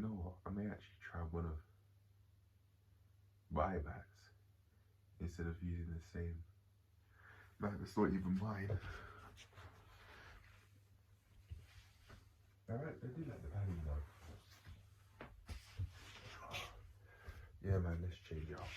You know what? I may actually try one of my mats instead of using the same mat that's not even mine. Alright, I do like the padding though. Yeah man, let's change it up.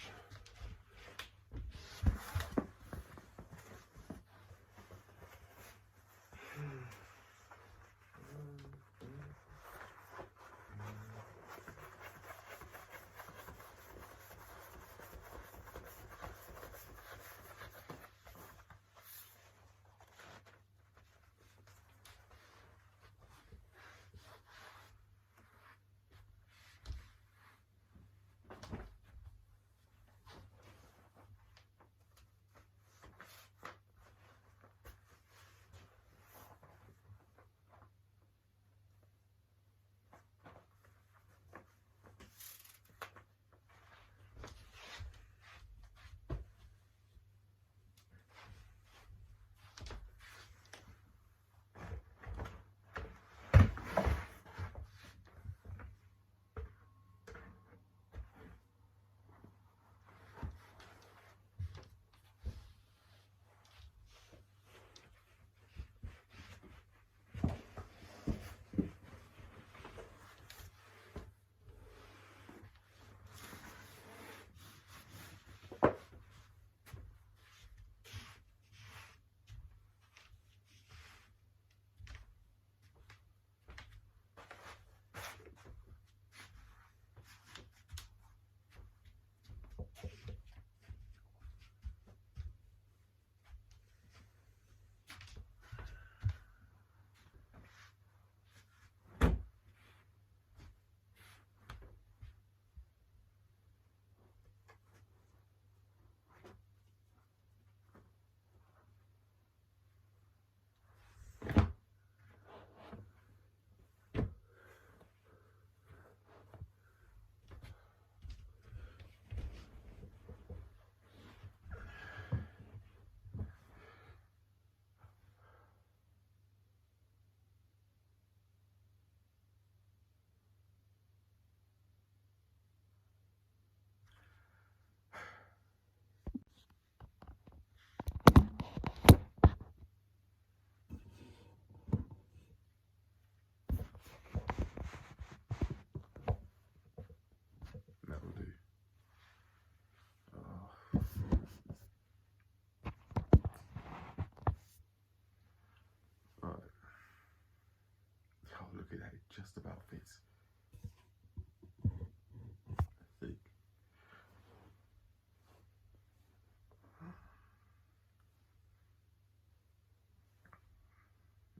That'll do. Alright. Oh, look at that, it just about fits. I think.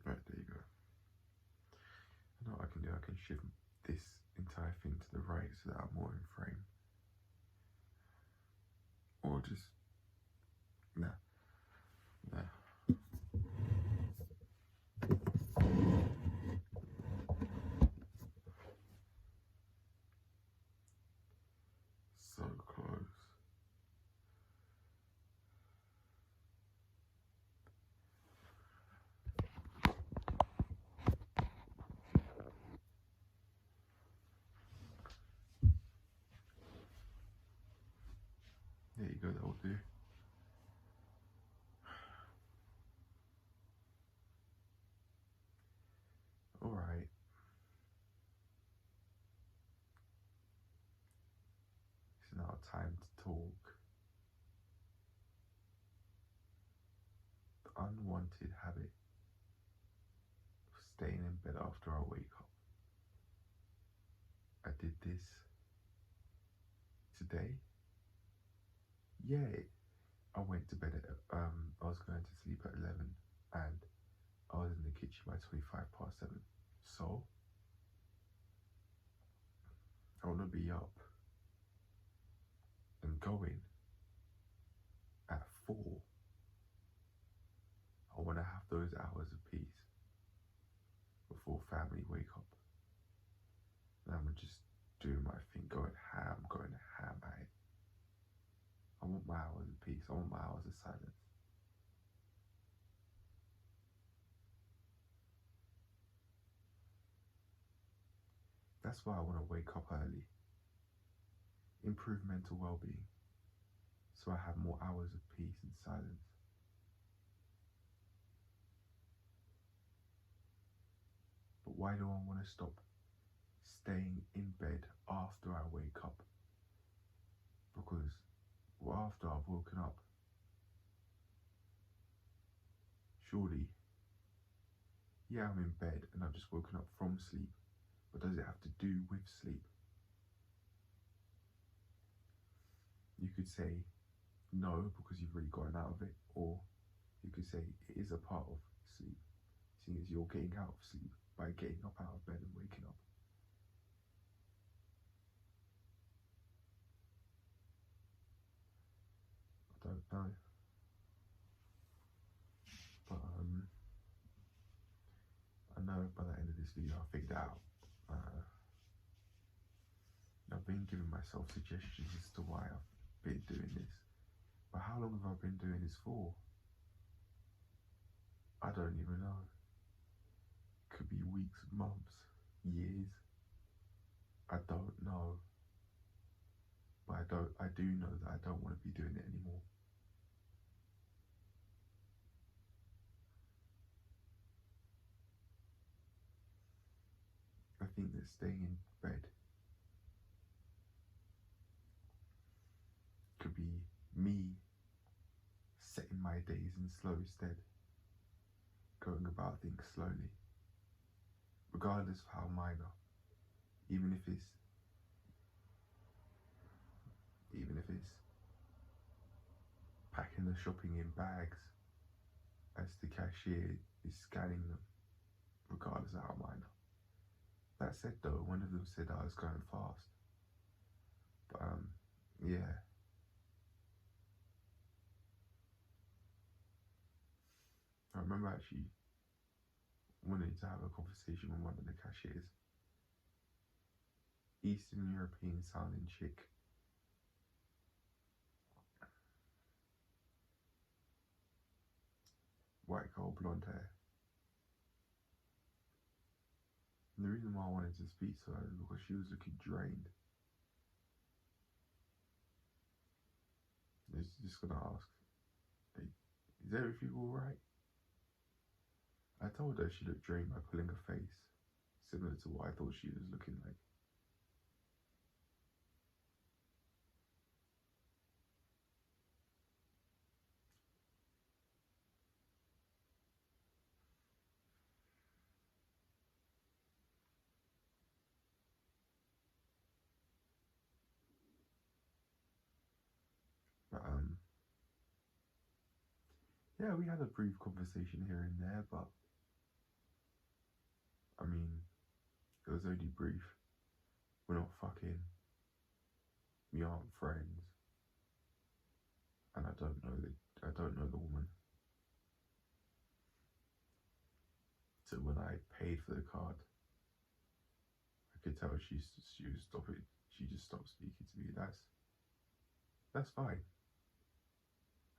Right, there you go. I know what I can do, I can shift this entire thing to the right so that I'm more in frame. Or just, nah. So close. There you go, that will do. Alright. It's now time to talk. The unwanted habit of staying in bed after I wake up. I did this today. Yeah, I went to bed at, I was going to sleep at 11 and I was in the kitchen by 7:25. So, I want to be up and going at 4. I want to have those hours of peace before family wake up. And I'm just doing my thing, going ham at it. I want my hours of peace, I want my hours of silence. That's why I want to wake up early, improve mental well-being, so I have more hours of peace and silence. But why do I want to stop staying in bed after I wake up? Because after I've woken up, surely, yeah, I'm in bed and I've just woken up from sleep, but does it have to do with sleep? You could say no, because you've already gotten out of it, or you could say it is a part of sleep, seeing as you're getting out of sleep by getting up out of bed and waking up. I don't know. But I know by the end of this video I'll figure it out. I've been giving myself suggestions as to why I've been doing this. But how long have I been doing this for? I don't even know. Could be weeks, months, years. I don't know. But I do know that I don't want to be doing it anymore. I think that staying in bed could be me setting my days in slow stead, going about things slowly, regardless of how minor, even if it's packing the shopping in bags as the cashier is scanning them, regardless of how minor. That said though, one of them said I was going fast. But yeah. I remember actually wanting to have a conversation with one of the cashiers. Eastern European sounding chick. White girl, blonde hair. And the reason why I wanted to speak to her is because she was looking drained. I was just gonna ask, hey, is everything alright? I told her she looked drained by pulling her face, similar to what I thought she was looking like. But yeah, we had a brief conversation here and there, but I mean, it was only brief. We're not fucking. We aren't friends. And I don't know the woman. So when I paid for the card, I could tell she was stopping. She just stopped speaking to me. That's fine.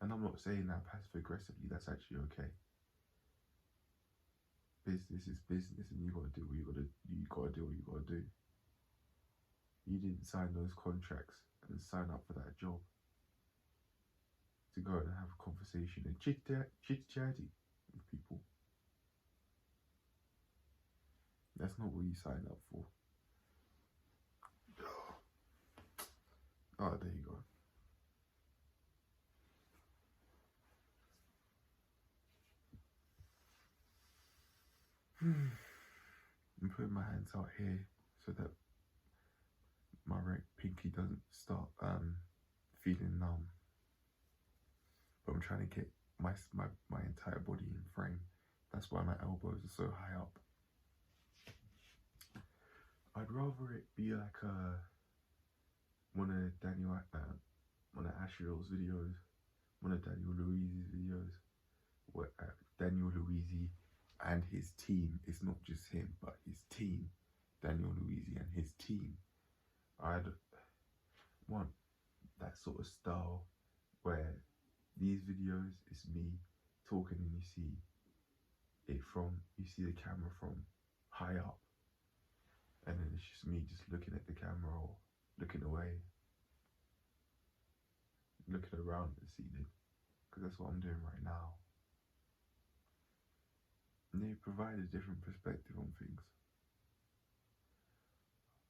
And I'm not saying that passive aggressively. That's actually okay. Business is business, and you gotta do what you gotta do what you gotta do. You didn't sign those contracts and sign up for that job to go and have a conversation and chit-chatting with people. That's not what you signed up for. Oh, there you go. I'm putting my hands out here so that my right pinky doesn't start feeling numb. But I'm trying to get my entire body in frame. That's why my elbows are so high up. I'd rather it be like one of Ashley's videos, one of Daniel Louise's videos, where Daniel Louise and his team, it's not just him, but his team, Daniel Louise and his team. I'd want that sort of style where these videos, it's me talking and you see the camera from high up, and then it's just me just looking at the camera or looking away, looking around at the ceiling, because that's what I'm doing right now. And they provide a different perspective on things.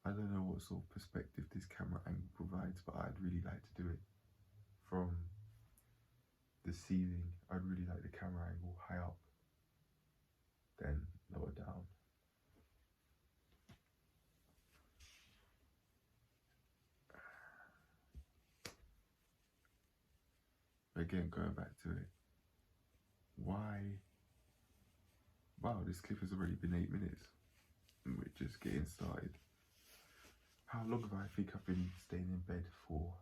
I don't know what sort of perspective this camera angle provides, but I'd really like to do it from the ceiling. I'd really like the camera angle high up, then lower down. Again, going back to it, why? Wow, this clip has already been 8 minutes and we're just getting started. How long have I think I've been staying in bed for?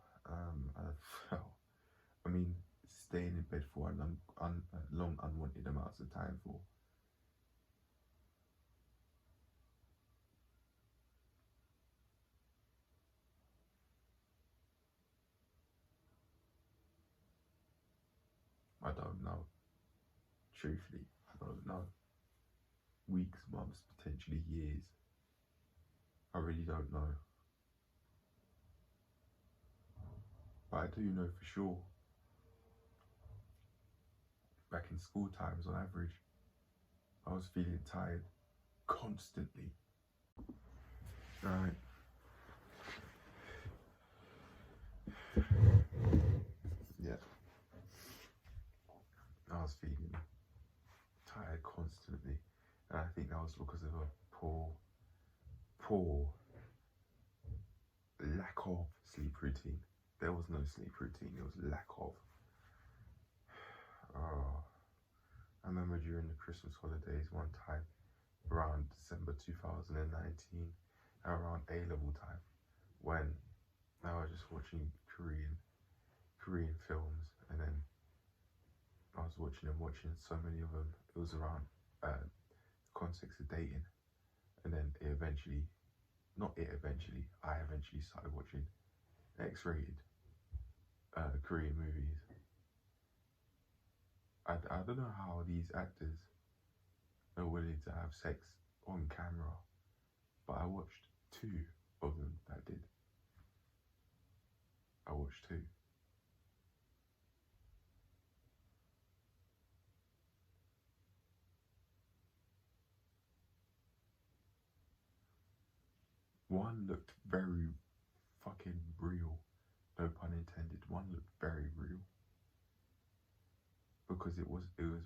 Staying in bed for a long unwanted amounts of time for. I don't know. Truthfully, I don't know. Weeks, months, potentially years. I really don't know. But I do know for sure, back in school times on average, I was feeling tired constantly. Alright. Yeah. I was feeling tired constantly. And I think that was because of a poor lack of sleep routine. There was no sleep routine, it was lack of. I remember during the Christmas holidays one time, around December 2019, around A-level time, when I was just watching Korean films, and then I was watching so many of them. It was around the context of dating, and then I eventually started watching X-rated Korean movies. I don't know how these actors are willing to have sex on camera, but I watched 2 of them that did. I watched 2. One looked very fucking real, no pun intended. One looked very real, because it was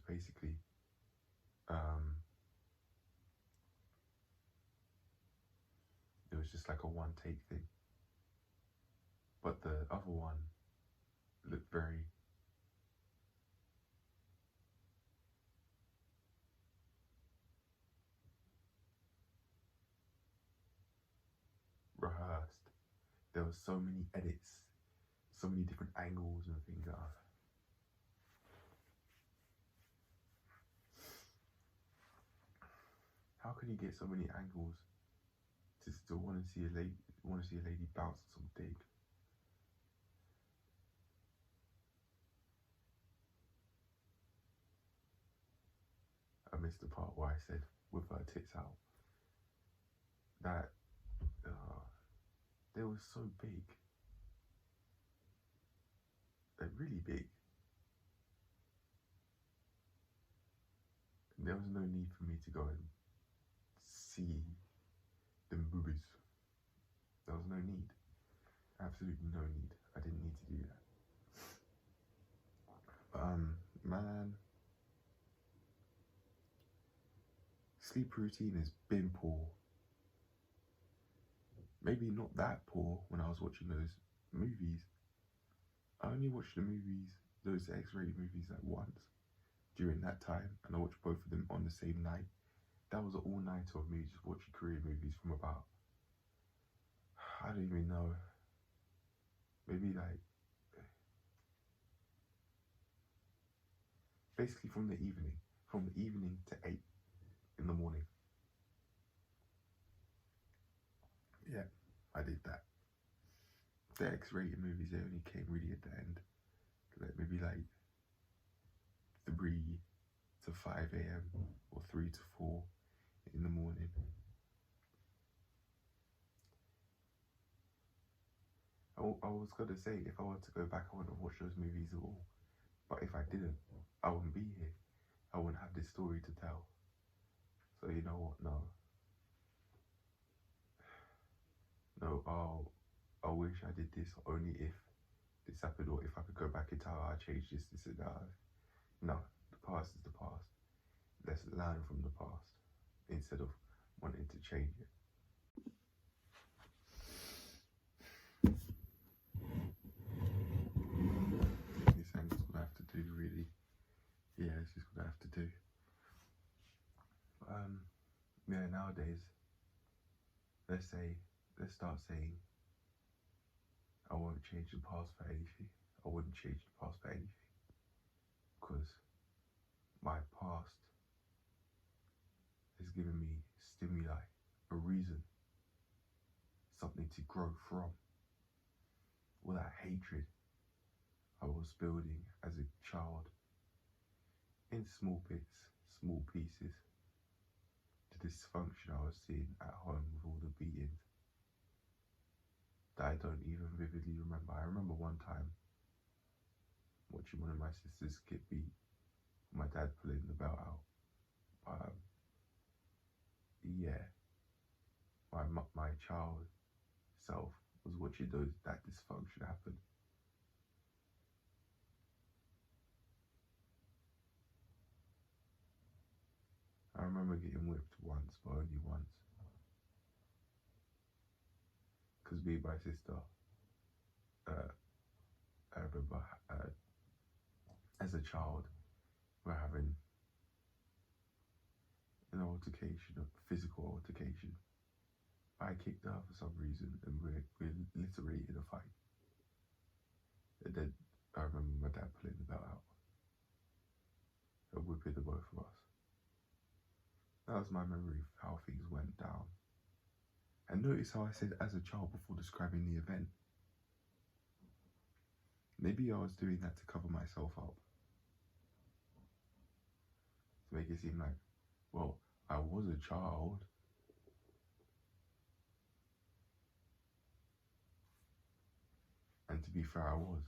basically it was just like a one take thing, but the other one looked very rehearsed. There were so many edits, so many different angles and things like that. How can you get so many angles to still want to see a lady bounce some dick? I missed the part where I said with her tits out. That they were so big. They're really big. There was no need for me to go and see the boobies. There was no need. Absolutely no need. I didn't need to do that. Man, sleep routine has been poor. Maybe not that poor when I was watching those movies. I only watched those X-rated movies like once during that time, and I watched both of them on the same night. That was an all-nighter of me just watching Korean movies from about, I don't even know, maybe like, basically from the evening to 8 in the morning. Yeah, I did that. The X-rated movies, they only came really at the end, like maybe like 3 to 5 a.m. or 3 to 4 in the morning. I was gonna say, if I were to go back, I wouldn't have watched those movies at all. But if I didn't, I wouldn't be here. I wouldn't have this story to tell. So you know what? No. I wish I did this only if this happened, or if I could go back in time, I'd change this, and that. No, the past is the past. Let's learn from the past instead of wanting to change it. This thing's gonna have to do, really. Yeah, it's just gonna have to do. Yeah, nowadays, let's start saying, I won't change the past for anything. I wouldn't change the past for anything. Because my past has given me stimuli, a reason, something to grow from. All that hatred I was building as a child in small bits, small pieces, the dysfunction I was seeing at home with all the beatings that I don't even vividly remember. I remember one time watching one of my sisters get beat, my dad pulling the belt out. Yeah, my child self was watching that dysfunction happen. I remember getting whipped once, but only once. Because me and my sister, I remember as a child, we're having an altercation, a physical altercation. I kicked her for some reason, and we're literally in a fight. And then I remember my dad pulling the belt out and whipping the both of us. That was my memory of how things went down. And notice how I said as a child before describing the event. Maybe I was doing that to cover myself up. To make it seem like, well, I was a child. And to be fair, I was.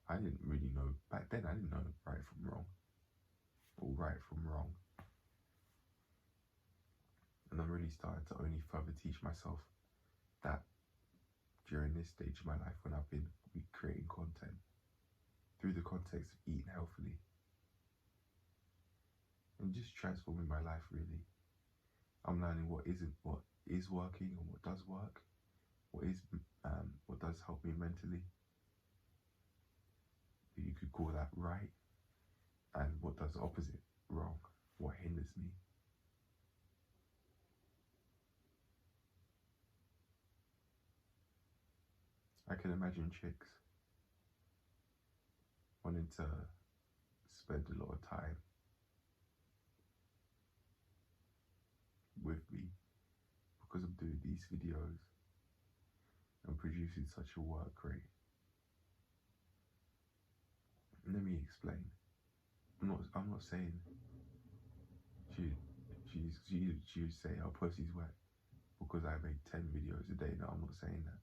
I didn't really know, back then I didn't know right from wrong. Or right from wrong. And I'm really starting to only further teach myself that during this stage of my life when I've been creating content through the context of eating healthily and just transforming my life, really. I'm learning what is working and what does work, what does help me mentally, you could call that right, and what does the opposite, wrong, what hinders me. I can imagine chicks wanting to spend a lot of time with me because I'm doing these videos and producing such a work rate. Let me explain. I'm not saying she say her pussy's wet because I make 10 videos a day. No, I'm not saying that.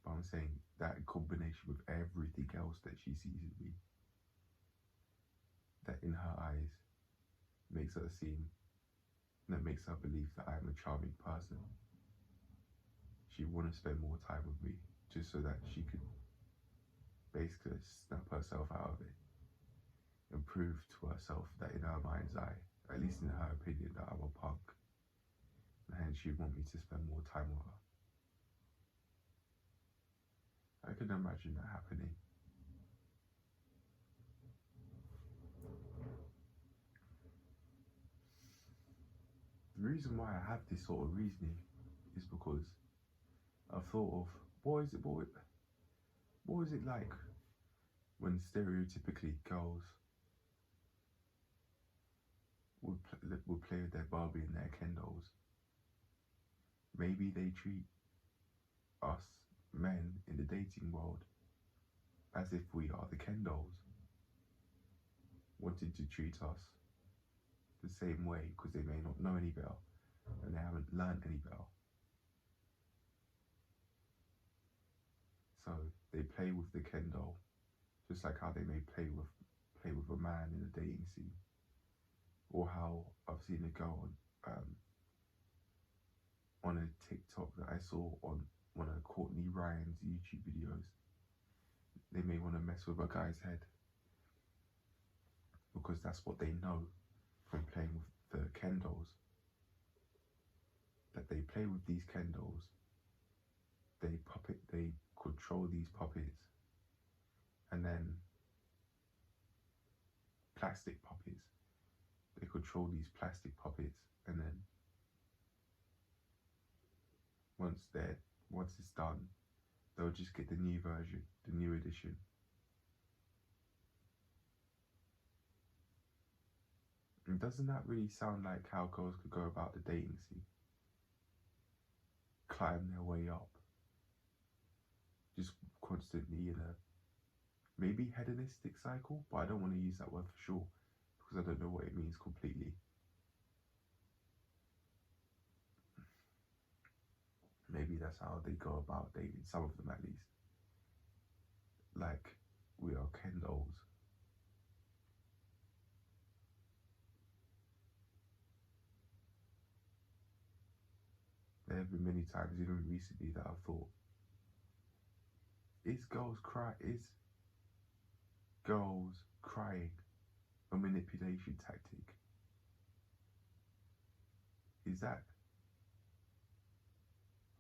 But I'm saying that in combination with everything else that she sees in me, that in her eyes makes her believe that I'm a charming person. She want to spend more time with me just so that she could basically snap herself out of it and prove to herself that in her mind's eye, at least in her opinion, that I'm a punk. And she'd want me to spend more time with her. I can imagine that happening. The reason why I have this sort of reasoning is because I've thought of what was it like when stereotypically girls would play with their Barbie and their Ken dolls. Maybe they treat us men in the dating world as if we are the Ken dolls, wanting to treat us the same way because they may not know any better and they haven't learned any better. So they play with the Ken doll, just like how they may play with a man in a dating scene, or how I've seen a girl on a TikTok that I saw on one of Courtney Ryan's YouTube videos. They may want to mess with a guy's head because that's what they know from playing with the Ken dolls. That they play with these Ken dolls, they control these puppets, and then plastic puppets. They control these plastic puppets, and then once it's done, they'll just get the new version, the new edition. And doesn't that really sound like how girls could go about the dating scene? Climb their way up, just constantly in a maybe hedonistic cycle, but I don't want to use that word for sure because I don't know what it means completely. Maybe that's how they go about dating, some of them at least. Like, we are Ken dolls. There have been many times, even recently, that I've thought, is girls crying a manipulation tactic?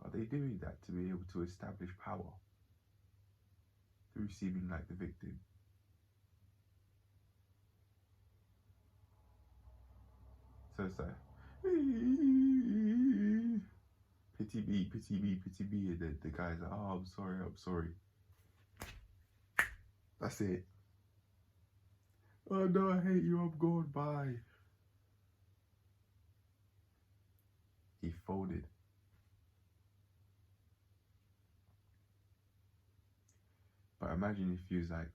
Are they doing that to be able to establish power through seeming like the victim? So it's like, pity me, pity me, pity me, and then the guy's like, oh, I'm sorry. That's it. Oh no, I hate you, I'm gone, bye. He folded. But imagine if he was like,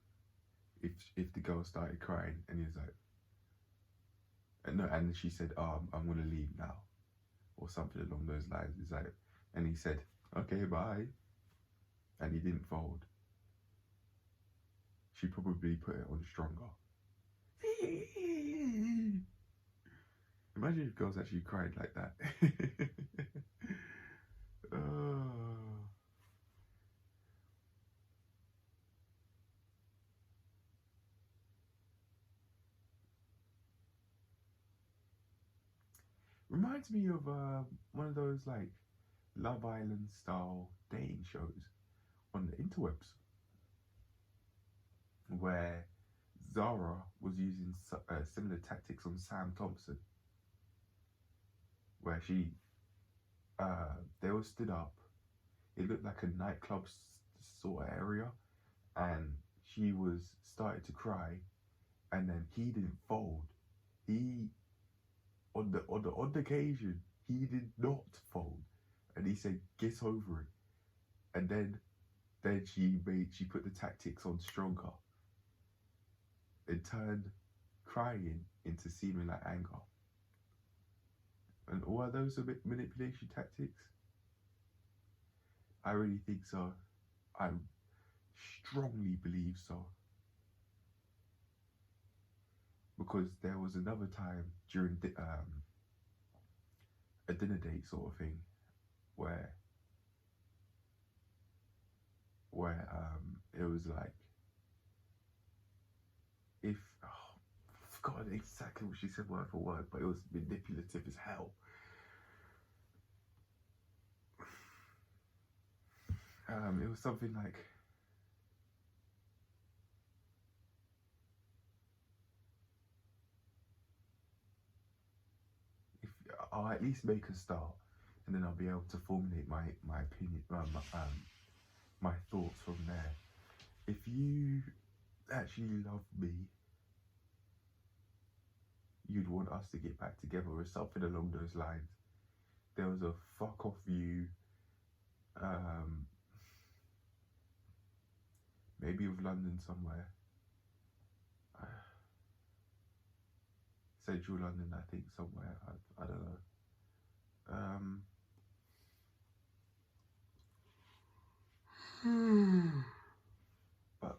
if the girl started crying and he was like, and she said, oh, I'm gonna leave now, or something along those lines. It's like, and he said, okay, bye, and he didn't fold. She probably put it on stronger. Imagine if girls actually cried like that. Reminds me of one of those like Love Island style dating shows on the interwebs, where Zara was using similar tactics on Sam Thompson, where they all stood up. It looked like a nightclub sort of area, and she was started to cry, and then he didn't fold. He, on the odd occasion, he did not fold, and he said, "Get over it." And then she put the tactics on stronger. It turned crying into seeming like anger. And all are those a bit manipulation tactics? I really think so. I strongly believe so. Because there was another time during a dinner date sort of thing where it was like, if I forgot exactly what she said word for word, but it was manipulative as hell. It was something like, if I'll at least make a start, and then I'll be able to formulate my opinion, my thoughts from there. If you actually love me, you'd want us to get back together, or something along those lines. There was a fuck off you, maybe of London somewhere, central London, I think, somewhere, I don't know. But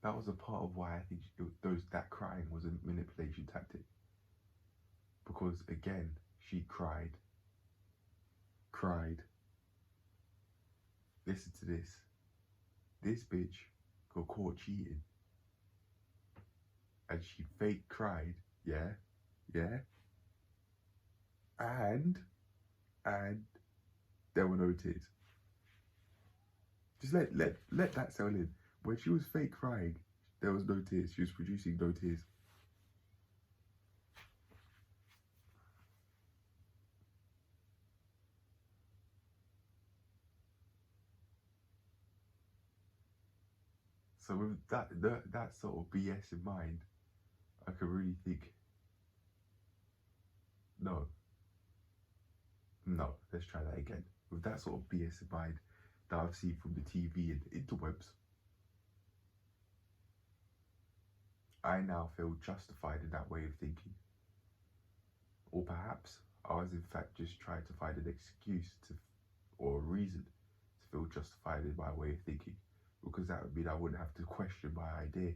that was a part of why I think that crying was a manipulation tactic. Because again, she cried. Listen to this. This bitch got caught cheating. And she fake cried, yeah. And there were no tears. Just let that settle in. When she was fake crying, there was no tears. She was producing no tears. So with that sort of BS in mind, I could really think, no, let's try that again. With that sort of BS in mind that I've seen from the TV and the interwebs, I now feel justified in that way of thinking. Or perhaps I was in fact just trying to find an excuse or a reason to feel justified in my way of thinking, because that would mean I wouldn't have to question my idea.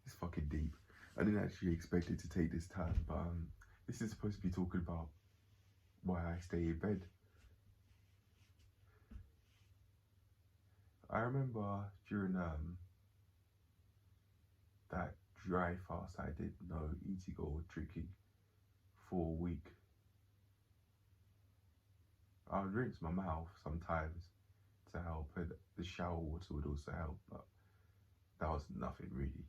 It's fucking deep. I didn't actually expect it to take this time, but this is supposed to be talking about why I stay in bed. I remember during that dry fast I did, no eating or drinking for a week, I would rinse my mouth sometimes to help, and the shower water would also help, but that was nothing really.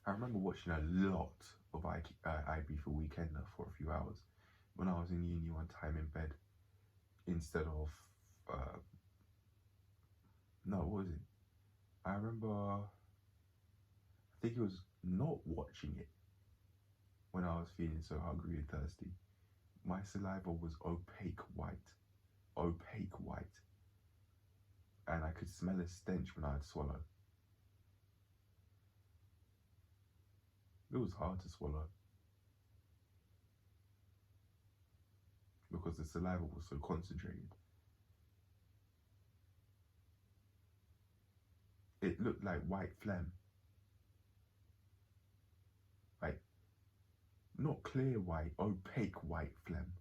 I remember watching a lot of IB for Weekender for a few hours when I was in uni one time in bed, instead of, no, what was it? I remember, I think it was not watching it when I was feeling so hungry and thirsty. My saliva was opaque white, and I could smell a stench when I'd swallow. It was hard to swallow because the saliva was so concentrated. It looked like white phlegm. Like, not clear white, opaque white phlegm.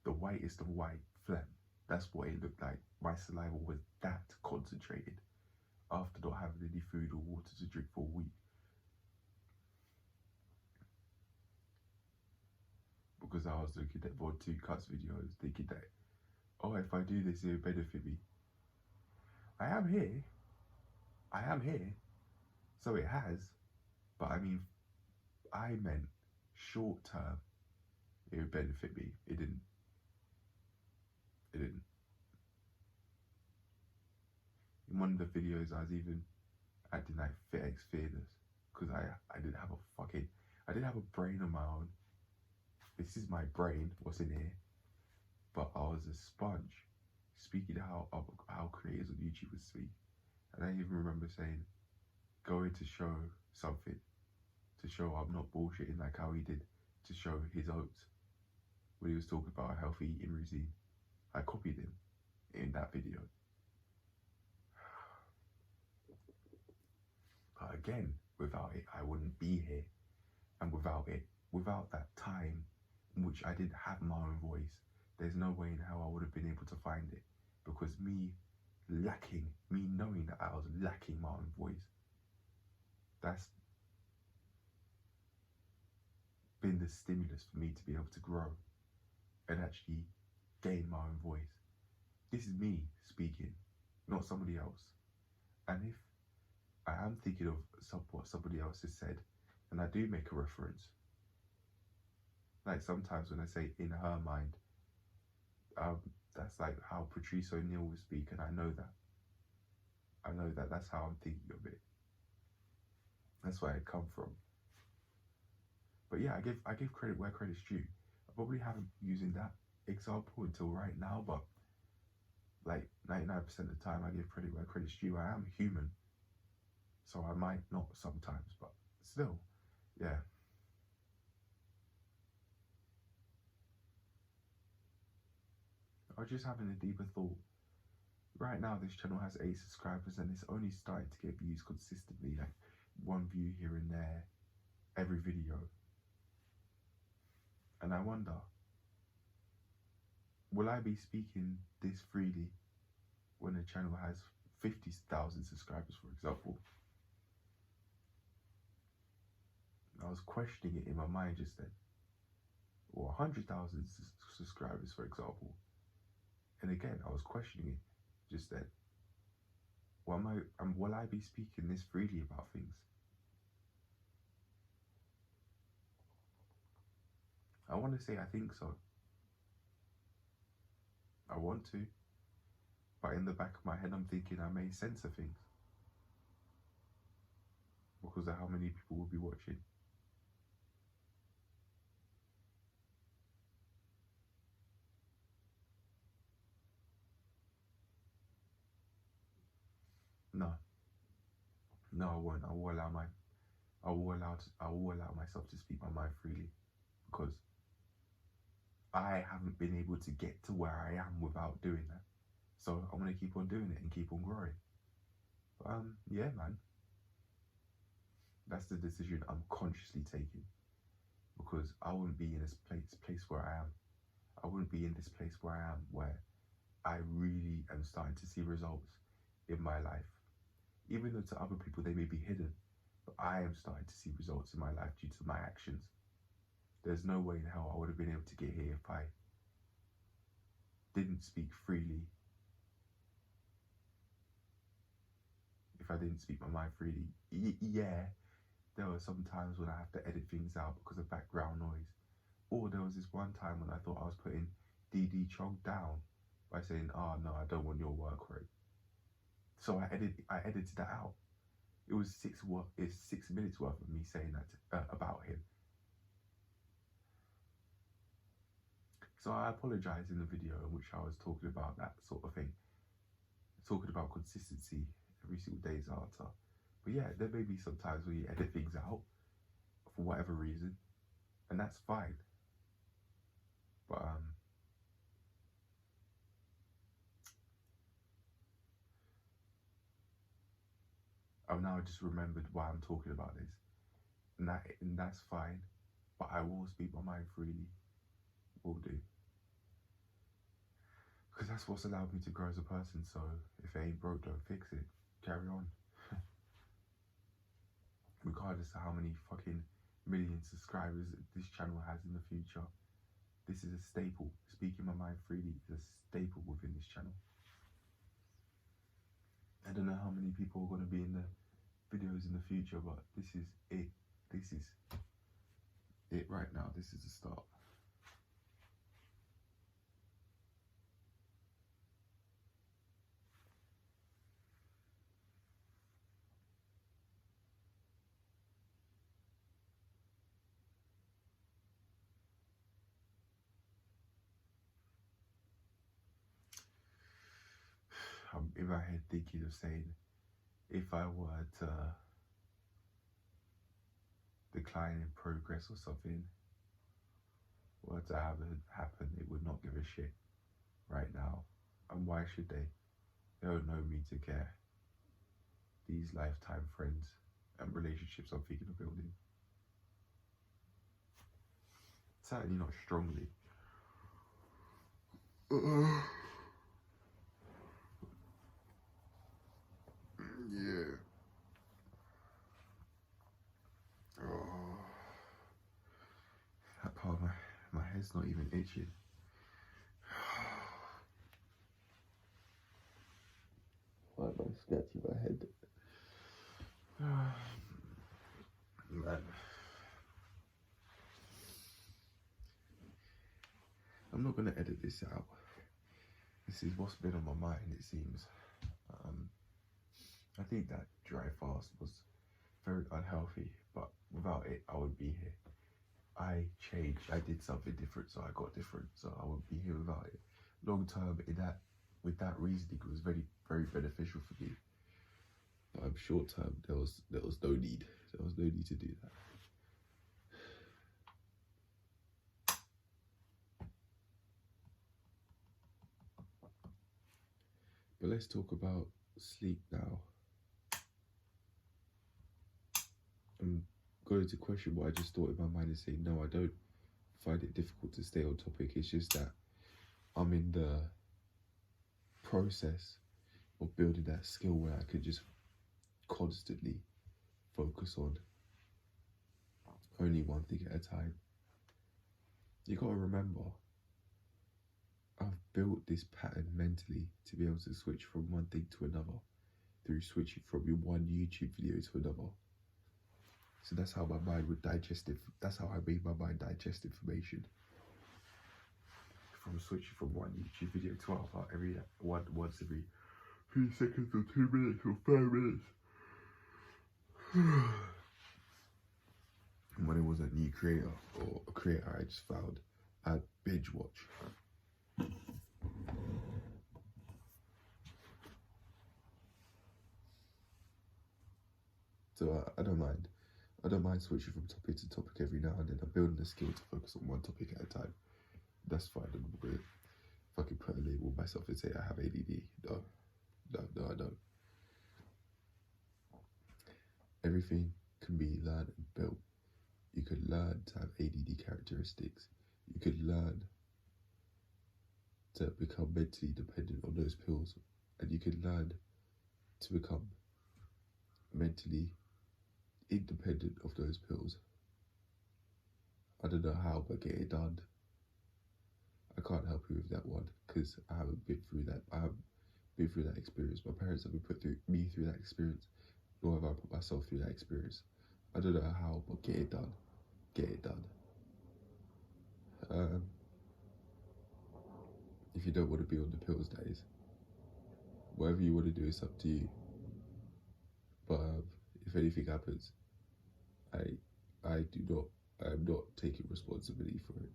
The whitest of white phlegm. That's what it looked like. My saliva was that concentrated after not having any food or water to drink for a week. Because I was looking at Vod 2 Cuts videos thinking that, oh, if I do this, it'll benefit me. I am here, so it has, but I mean, I meant short term, it would benefit me. It didn't. In one of the videos, I was even acting like FitX fearless, because I didn't have a brain of my own. This is my brain, what's in here, but I was a sponge, speaking how creators on YouTube would speak. And I even remember saying, going to show something, to show I'm not bullshitting, like how he did to show his oats when he was talking about a healthy eating routine. I copied him in that video. But again, without it, I wouldn't be here. And without that time in which I didn't have my own voice, there's no way in hell I would have been able to find it. Because me knowing that I was lacking my own voice, that's been the stimulus for me to be able to grow and actually gain my own voice. This is me speaking, not somebody else. And if I am thinking of what somebody else has said, and I do make a reference, like sometimes when I say in her mind, that's like how Patrice O'Neill would speak, and I know that that's how I'm thinking of it. That's where I come from. But yeah, I give credit where credit's due. I probably haven't using that example until right now, but like 99% of the time I give credit where credit's due. I am human, so I might not sometimes, but still, yeah. I was just having a deeper thought. Right now, this channel has 8 subscribers and it's only starting to get views consistently, like 1 view here and there, every video. And I wonder, will I be speaking this freely when the channel has 50,000 subscribers, for example? I was questioning it in my mind just then. Or 100,000 subscribers, for example. And again, I was questioning it just then. Will I be speaking this freely about things? I want to say I think so. I want to. But in the back of my head, I'm thinking I may censor things. Because of how many people will be watching. No, I won't. I will allow myself to speak my mind freely, because I haven't been able to get to where I am without doing that. So I'm gonna keep on doing it and keep on growing. But yeah, man, that's the decision I'm consciously taking, because I wouldn't be in this place where I am. I wouldn't be in this place where I am, where I really am starting to see results in my life. Even though to other people they may be hidden, but I am starting to see results in my life due to my actions. There's no way in hell I would have been able to get here if I didn't speak freely. If I didn't speak my mind freely. Yeah, there were some times when I have to edit things out because of background noise. Or there was this one time when I thought I was putting DD Chong down by saying, "Oh no, I don't want your work rate." So I edited that out. It was 6 minutes worth of me saying that about him. So I apologise in the video in which I was talking about that sort of thing. Talking about consistency every single day's answer. But yeah, there may be some times where you edit things out for whatever reason, and that's fine. But I've now just remembered why I'm talking about this, and that's fine. But I will speak my mind freely. Will do. Because that's what's allowed me to grow as a person. So if it ain't broke, don't fix it. Carry on. Regardless of how many fucking million subscribers this channel has in the future, this is a staple. Speaking my mind freely is a staple within this channel. I don't know how many people are going to be in the videos in the future, but this is it. This is it right now. This is the start. I'm in my head thinking of saying, if I were to decline in progress or something were to happen, it would not give a shit right now. And why should they? They don't know me to care. These lifetime friends and relationships I'm thinking of building. Certainly not strongly. Yeah. Oh. That part of my head's not even itching. Why am I scratching my head? Man. I'm not going to edit this out. This is what's been on my mind, it seems. I think that dry fast was very unhealthy, but without it, I would be here. I changed. I did something different, so I got different. So I wouldn't be here without it. Long term, with that reasoning, it was very, very beneficial for me. short term, there was no need. There was no need to do that. But let's talk about sleep now. I'm going to question what I just thought in my mind and say, no, I don't find it difficult to stay on topic. It's just that I'm in the process of building that skill where I can just constantly focus on only one thing at a time. You gotta remember, I've built this pattern mentally to be able to switch from one thing to another through switching from one YouTube video to another. So that's how my mind would digest it. That's how I made my mind digest information. From switching from one YouTube video to another once every 3 seconds or 2 minutes or 5 minutes. And when it was a new creator or a creator I just found, I'd binge watch. So I don't mind. I don't mind switching from topic to topic every now and then. I'm building a skill to focus on one topic at a time. That's fine. I'm going to fucking put a label on myself and say I have ADD. No, I don't. Everything can be learned and built. You could learn to have ADD characteristics. You could learn to become mentally dependent on those pills. And you could learn to become mentally independent of those pills. I don't know how, but get it done. I can't help you with that one because I haven't been through that. I haven't been through that experience. My parents haven't put me through that experience, nor have I put myself through that experience. I don't know how, but get it done. Get it done. If you don't want to be on the pills, that is. Whatever you want to do is up to you. But if anything happens, I am not taking responsibility for it.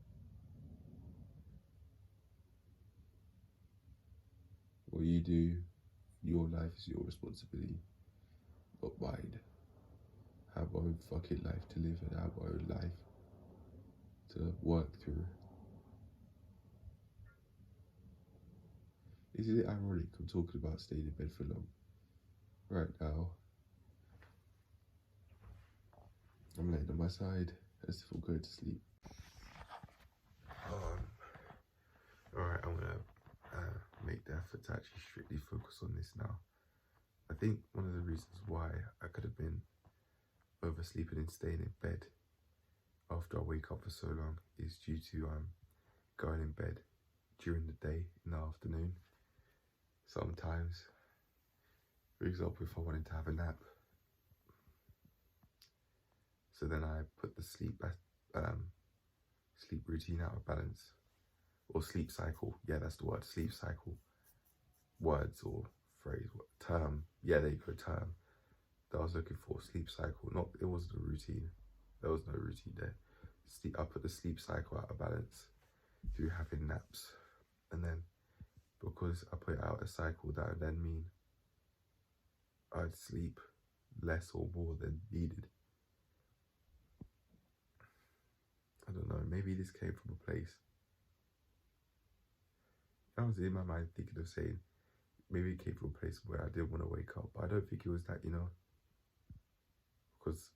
What you do in your life is your responsibility, not mine. I have my own fucking life to live and I have my own life to work through. Isn't it ironic I'm talking about staying in bed for long? Right now, I'm laying on my side as if I'm going to sleep. Alright, I'm gonna make the effort to actually strictly focus on this now. I think one of the reasons why I could have been oversleeping and staying in bed after I wake up for so long is due to going in bed during the day in the afternoon. Sometimes, for example, if I wanted to have a nap, so then I put the sleep routine out of balance, or sleep cycle. Yeah, that's the word, sleep cycle. Words or phrase, term. Yeah, there you go, term. That I was looking for, sleep cycle. It wasn't a routine. There was no routine there. I put the sleep cycle out of balance through having naps, and then because I put it out a cycle, that would then mean I'd sleep less or more than needed. I don't know, maybe this came from a place. I was in my mind thinking of saying, maybe it came from a place where I didn't want to wake up, but I don't think it was that, because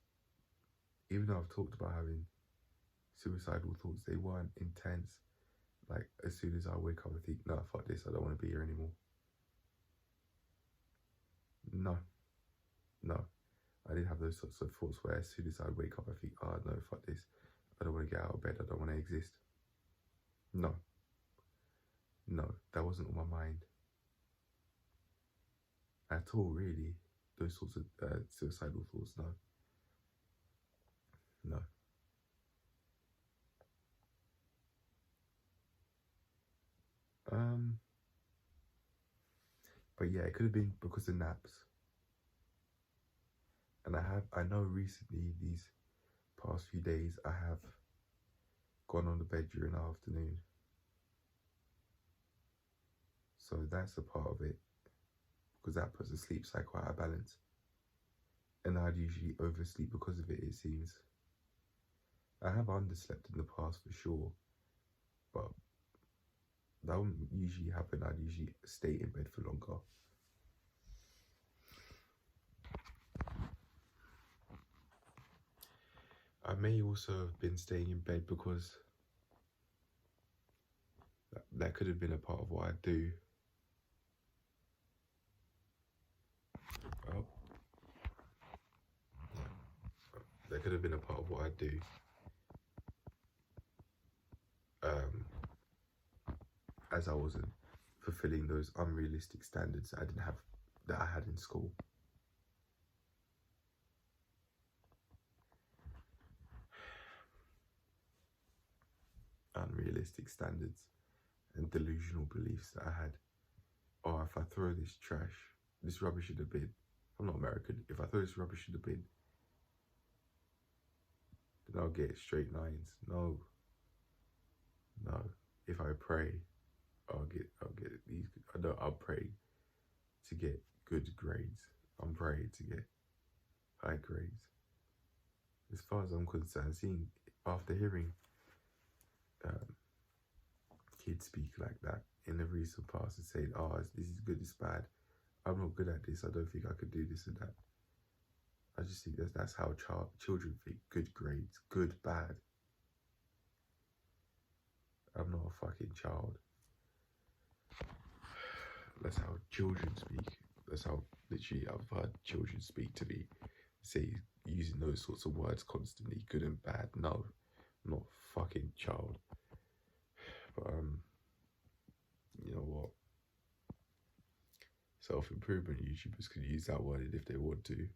even though I've talked about having suicidal thoughts, they weren't intense. Like, as soon as I wake up, I think, no, fuck this, I don't want to be here anymore. No. I didn't have those sorts of thoughts where as soon as I wake up, I think, oh, no, fuck this. I don't want to get out of bed. I don't want to exist. No, that wasn't on my mind at all, really. Those sorts of suicidal thoughts, no. But yeah, it could have been because of naps. And I know recently, these past few days, I have gone on the bed during the afternoon. So that's a part of it, because that puts the sleep cycle out of balance. and I'd usually oversleep because of it, it seems. I have underslept in the past for sure, but that wouldn't usually happen. I'd usually stay in bed for longer. I may also have been staying in bed because that could have been a part of what I do. Oh. That could have been a part of what I do. As I wasn't fulfilling those unrealistic standards that I had in school. Unrealistic standards and delusional beliefs that I had. Oh, if I throw this rubbish in the bin, I'm not American, if I throw this rubbish in the bin, then I'll get straight 9s. No. If I pray, I'll get these. I'll pray to get good grades. I'm praying to get high grades. As far as I'm concerned, after hearing kids speak like that in the recent past and saying, "Oh, this is good, it's bad. I'm not good at this. I don't think I could do this and that." I just think that's how children think. Good grades, good, bad. I'm not a fucking child. That's how children speak. That's how literally I've heard children speak to me, say using those sorts of words constantly, good and bad. No, I'm not a fucking child. But you know what? Self-improvement YouTubers can use that word if they want to.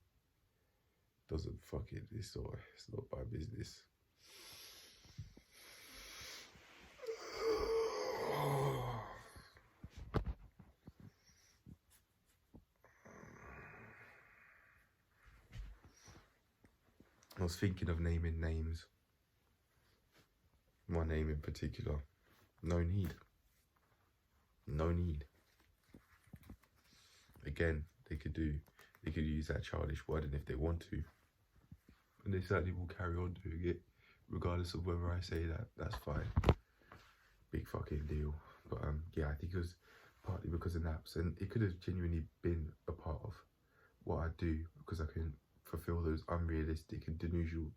Doesn't fucking, it's not my business. I was thinking of naming names. One name in particular. No need. Again, they could use that childish wording if they want to. And they certainly will carry on doing it, regardless of whether I say that. That's fine. Big fucking deal. But yeah, I think it was partly because of naps, and it could have genuinely been a part of what I do, because I can fulfill those unrealistic and delusional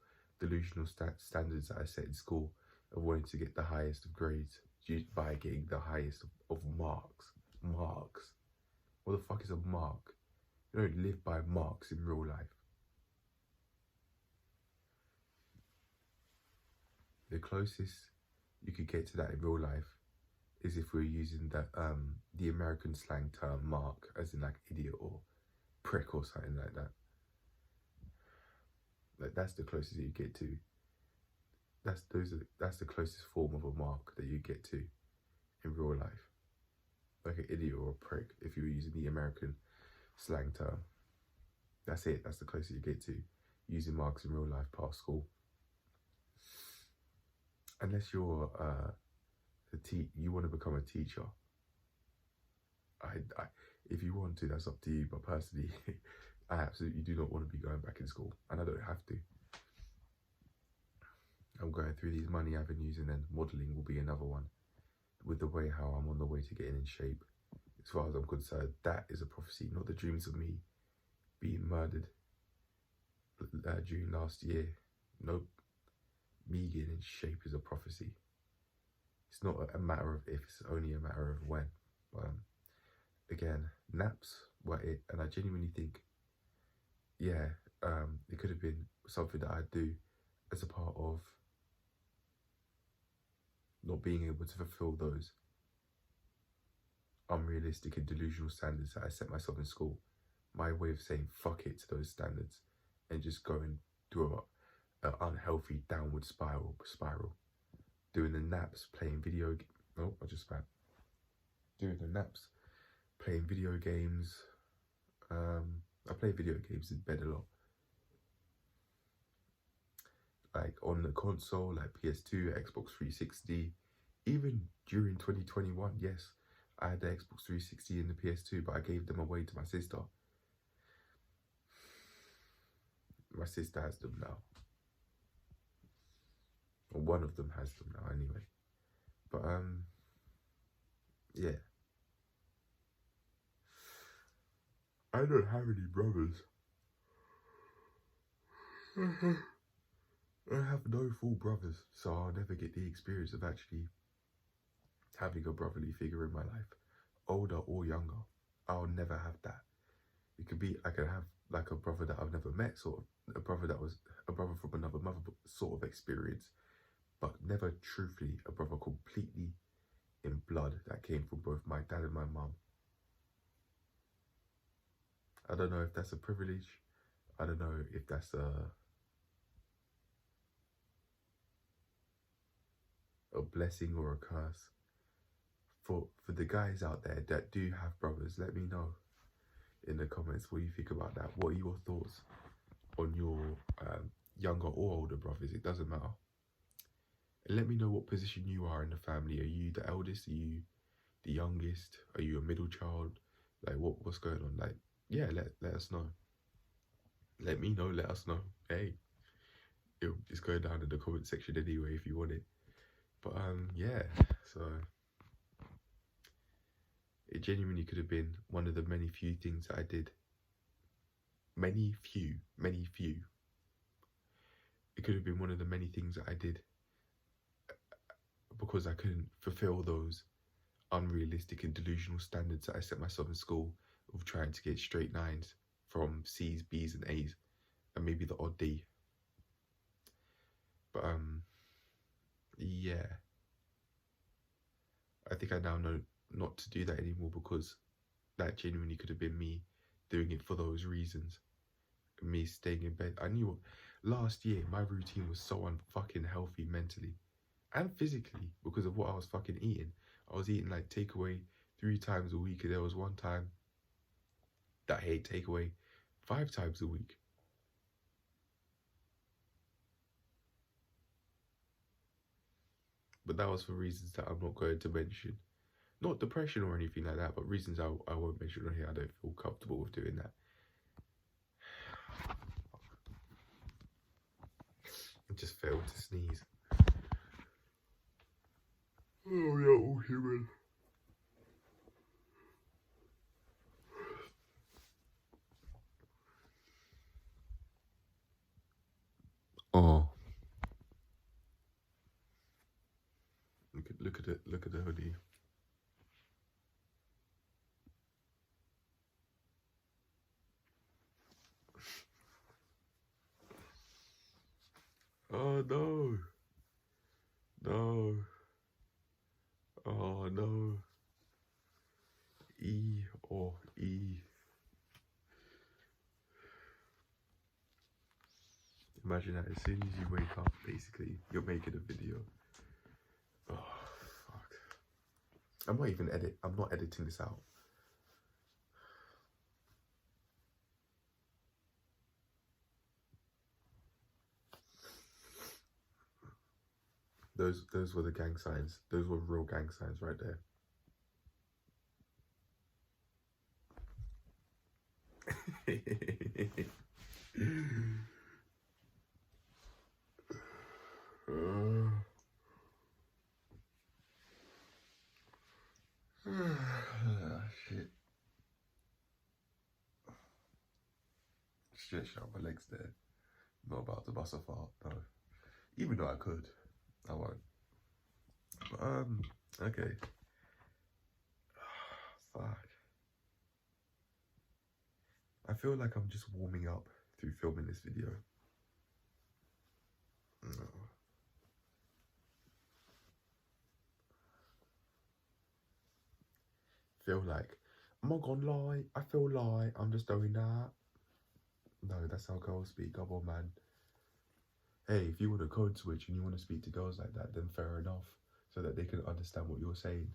standards that I set in school of wanting to get the highest of grades by getting the highest of marks. Marks. What the fuck is a mark? You don't live by marks in real life. The closest you could get to that in real life is if we're using the American slang term mark, as in like idiot or prick or something like that. Like that's the closest you get to. That's the closest form of a mark that you get to in real life. Like an idiot or a prick, if you were using the American slang term. That's it. That's the closest you get to using marks in real life past school. Unless you're you want to become a teacher. If you want to, that's up to you. But personally, I absolutely do not want to be going back in school, and I don't have to. I'm going through these money avenues, and then modelling will be another one. With the way how I'm on the way to getting in shape, as far as I'm concerned, that is a prophecy, not the dreams of me being murdered during last year. Nope. Me getting in shape is a prophecy. It's not a matter of if, it's only a matter of when. Again, naps were it, and I genuinely think, yeah, it could have been something that I do as a part of not being able to fulfill those unrealistic and delusional standards that I set myself in school. My way of saying fuck it to those standards and just going through an unhealthy downward spiral. Doing the naps, playing video. Doing the naps, playing video games. I play video games in bed a lot. Like on the console, like PS2, Xbox 360. Even during 2021, yes, I had the Xbox 360 and the PS2, but I gave them away to my sister. My sister has them now. Or one of them has them now anyway. But yeah. I don't have any brothers. I have no full brothers, so I'll never get the experience of actually having a brotherly figure in my life, older or younger. I'll never have that. It could be, I could have like a brother that I've never met, sort of, a brother that was a brother from another mother sort of experience, but never truthfully a brother completely in blood that came from both my dad and my mum. I don't know if that's a privilege. I don't know if that's a blessing or a curse. For the guys out there that do have brothers, let me know in the comments what you think about that. What are your thoughts on your younger or older brothers? It doesn't matter. And let me know what position you are in the family. Are you the eldest? Are you the youngest? Are you a middle child? Like what's going on? Like, yeah, let us know. Let me know, let us know. Hey, it'll just go down in the comment section anyway if you want it. But yeah, so it genuinely could have been one of the many few things that I did. Many few. It could have been one of the many things that I did because I couldn't fulfill those unrealistic and delusional standards that I set myself in school of trying to get straight 9s from C's, B's and A's and maybe the odd D. But yeah, I think I now know not to do that anymore because that genuinely could have been me doing it for those reasons. Me staying in bed. I knew last year my routine was so unfucking healthy mentally and physically because of what I was fucking eating. I was eating like takeaway 3 times a week, and there was one time that I ate takeaway 5 times a week. But that was for reasons that I'm not going to mention. Not depression or anything like that, but reasons I won't mention on here. I don't feel comfortable with doing that. I just failed to sneeze. Oh, yeah, all human. Oh. Look at the hoodie. Oh no. No. Oh no. E or E. Imagine that as soon as you wake up, basically, you're making a video. Oh, fuck. I'm not editing this out. Those were the gang signs. Those were real gang signs right there. Shit. Stretch out my legs there. Not about to bust a fart, no. Even though I could, I won't. But, okay. Fuck. I feel like I'm just warming up through filming this video. No. Feel like, I'm not gonna lie, I feel like I'm just doing that. No, that's how girls speak. Come on, man. Hey, if you want a code switch and you want to speak to girls like that, then fair enough, so that they can understand what you're saying.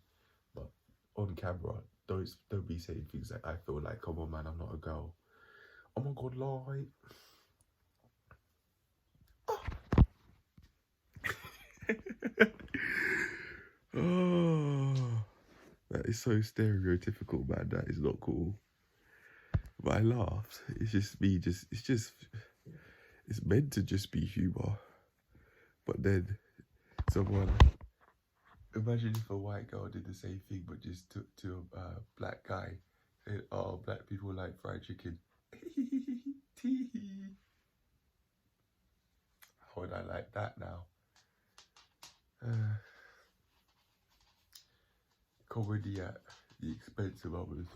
But on camera, don't be saying things like, I feel like, come on, man, I'm not a girl. Oh my god, lie. Oh, that is so stereotypical, man. That is not cool. But I laughed. It's just me. It's just It's meant to just be humour. But then someone, imagine if a white girl did the same thing but just took to a black guy, saying, oh, black people like fried chicken. How would I like that now? Comedy at the expense of others.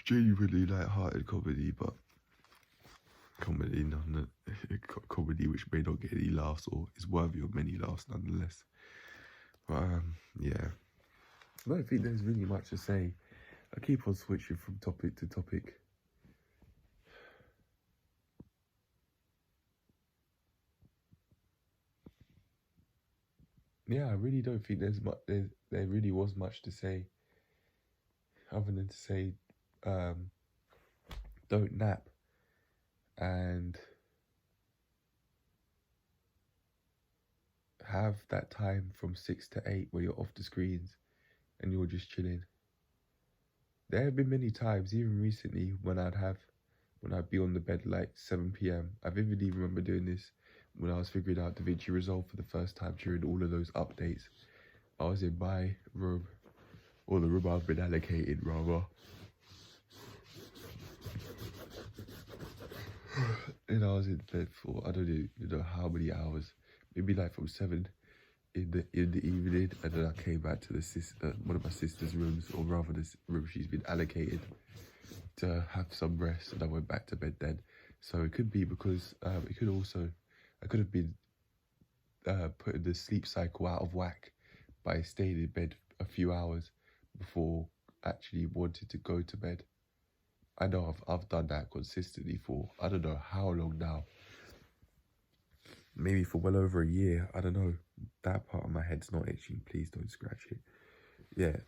Genuinely light-hearted comedy, but comedy which may not get any laughs or is worthy of many laughs nonetheless. But yeah, I don't think there's really much to say. I keep on switching from topic to topic. Yeah, I really don't think there's much. There really was much to say, other than to say, don't nap, and have that time from 6 to 8 where you're off the screens and you're just chilling. There have been many times, even recently, when I'd be on the bed like 7 p.m. I vividly remember doing this when I was figuring out DaVinci Resolve for the first time during all of those updates. I was in my room, or the room I've been allocated, rather. And I was in bed for, I don't even know how many hours, maybe like from 7 in the evening, and then I came back to one of my sister's rooms, or rather this room she's been allocated, to have some rest, and I went back to bed then. So it could be because I could have been putting the sleep cycle out of whack by staying in bed a few hours before actually wanting to go to bed. I know I've done that consistently for I don't know how long now. Maybe for well over a year. I don't know. That part of my head's not itching. Please don't scratch it. Yeah.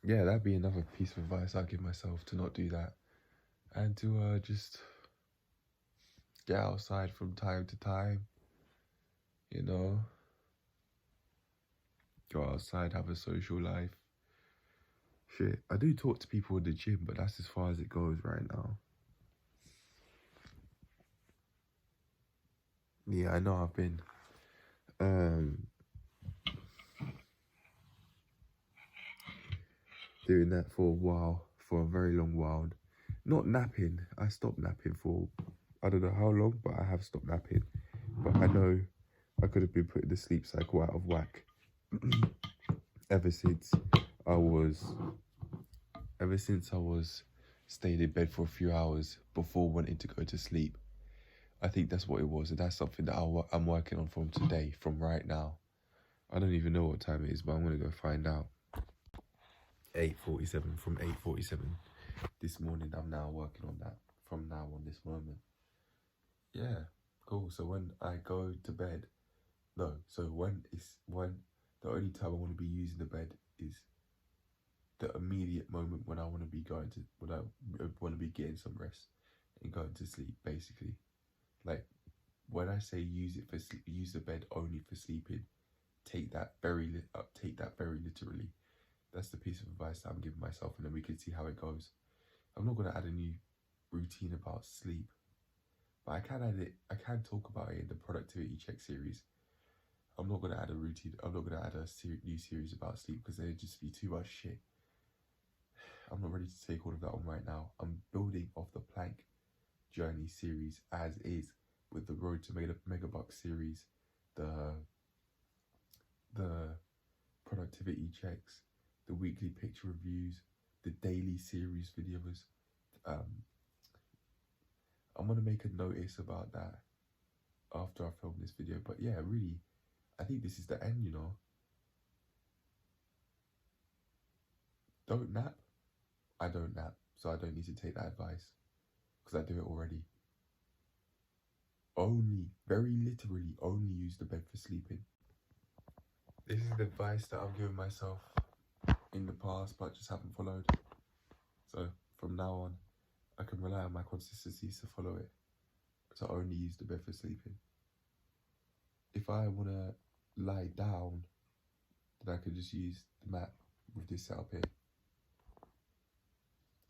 Yeah, that'd be another piece of advice I'd give myself, to not do that, and to just get outside from time to time. You know, go outside, have a social life. Shit, I do talk to people in the gym, but that's as far as it goes right now. Yeah, I know I've been doing that for a while, for a very long while. Not napping. I stopped napping for I don't know how long, but I have stopped napping. But I know I could have been putting the sleep cycle out of whack ever since I was staying in bed for a few hours before wanting to go to sleep. I think that's what it was, and that's something that I'm working on from today, from right now. I don't even know what time it is, but I'm going to go find out. 8:47, from 8:47 this morning, I'm now working on that, from now on this moment. Yeah, cool. So when I go to bed, the only time I want to be using the bed is the immediate moment when I want to be when I want to be getting some rest and going to sleep, basically. Like, when I say use the bed only for sleeping, take that very literally. That's the piece of advice that I'm giving myself, and then we can see how it goes. I'm not going to add a new routine about sleep, but I can talk about it in the productivity check series. I'm not going to add a routine. I'm not going to add a new series about sleep, because there'd just be too much shit. I'm not ready to take all of that on right now. I'm building off the Plank Journey series as is, with the Road to Megabucks series, the productivity checks, the weekly picture reviews, the daily series videos. I'm going to make a notice about that after I film this video. But yeah, really, I think this is the end, you know. Don't nap. I don't nap, so I don't need to take that advice, because I do it already. Only, very literally, only use the bed for sleeping. This is the advice that I've given myself in the past, but just haven't followed. So from now on, I can rely on my consistencies to follow it, to only use the bed for sleeping. If I want to lie down, then I could just use the mat with this setup here.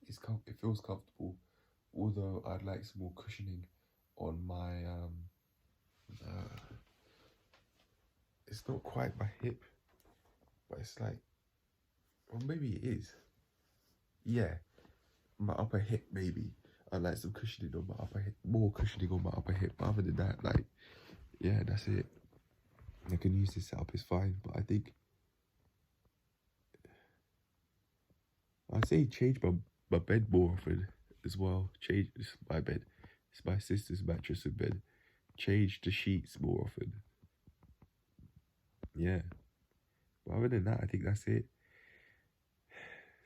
it feels comfortable, although I'd like some more cushioning on my it's not quite my hip, but it's like, well, maybe it is. Yeah, my upper hip maybe. I'd like some cushioning on my upper hip, more cushioning on my upper hip. But other than that, like, yeah, that's it. I can use this setup, it's fine. But I think I'd say change my bed more often as well. Change my bed. It's my sister's mattress and bed. Change the sheets more often. Yeah. But other than that, I think that's it.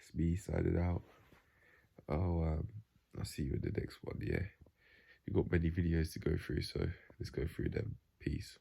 It's me signing out. I'll see you in the next one. Yeah. We've got many videos to go through, so let's go through them. Peace.